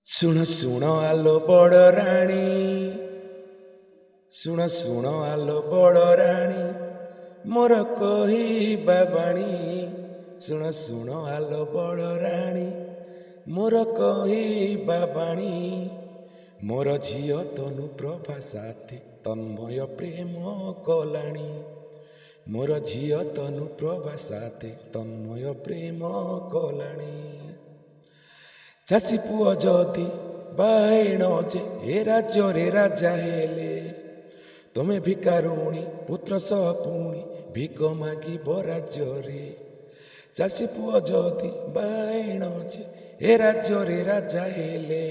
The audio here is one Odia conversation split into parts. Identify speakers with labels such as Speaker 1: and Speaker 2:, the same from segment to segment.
Speaker 1: ଶୁଣ ଶୁଣ ଆଲୋ ବଡ଼ ରାଣୀ, ଶୁଣ ଶୁଣ ଆଲୋ ବଡ଼ ରାଣୀ, ମୋର କହିବା ବାଣୀ। ଶୁଣ ଶୁଣ ଆଲୋ ବଡ଼ ରାଣୀ, ମୋର କହିବା ବାଣୀ। ମୋର ଝିଅ ତନୁ ପ୍ରଭା ସାଥୀ ତନ୍ମୟ ପ୍ରେମ କଲାଣି। ମୋର ଝିଅ ତନୁ ପ୍ରଭା ସାଥୀ ତନ୍ମୟ ପ୍ରେମ କଲାଣି। ଚାଷୀ ପୁଅ ଯଦି ବାଇଣ ଯେ ଏ ରାଜ୍ୟରେ ରାଜା ହେଲେ, ତମେ ଭିକାରୁଣୀ ପୁତ୍ର ସହ ପୁଣି ଭିକ ମାଗିବ ରାଜ୍ୟରେ। ଚାଷୀ ପୁଅ ଯଦି ବାଇଣ ଯେ ଏ ରାଜ୍ୟରେ ରାଜା ହେଲେ,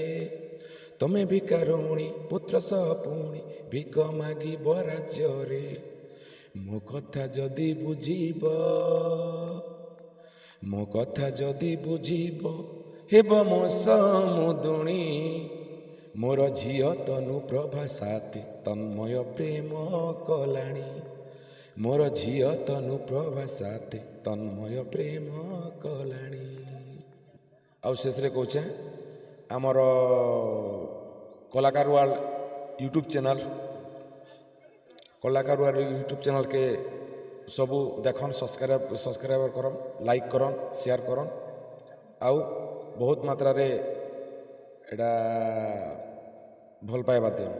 Speaker 1: ତମେ ଭିକାରୁଣୀ ପୁତ୍ର ସହ ପୁଣି ଭିକ ମାଗିବ ରାଜ୍ୟରେ। ମୋ କଥା ଯଦି ବୁଝିବ, ମୋ କଥା ଯଦି ବୁଝିବ, ହେବ ମୋ ସମୁଦୁଣୀ। ମୋର ଝିଅ ତନୁ ପ୍ରଭା ସାଥୀ ତନ୍ମୟ ପ୍ରେମ କଲାଣି। ମୋର ଝିଅ ତନୁ ପ୍ରଭା ସାଥୀ ତନ୍ମୟ ପ୍ରେମ କଲାଣି। ଆଉ ଶେଷରେ କହୁଛେ ଆମର କଳାକାର ୱାର୍ଲ୍ଡ यूट्यूब चैनल, कलाकार ୱାର୍ଲ୍ଡ यूट्यूब चैनल के सबू देखन, सब्सक्राइब करन, लाइक करन, शेयर करन। आउ बहुत मात्रा रे एटा भल पाइबा दियन।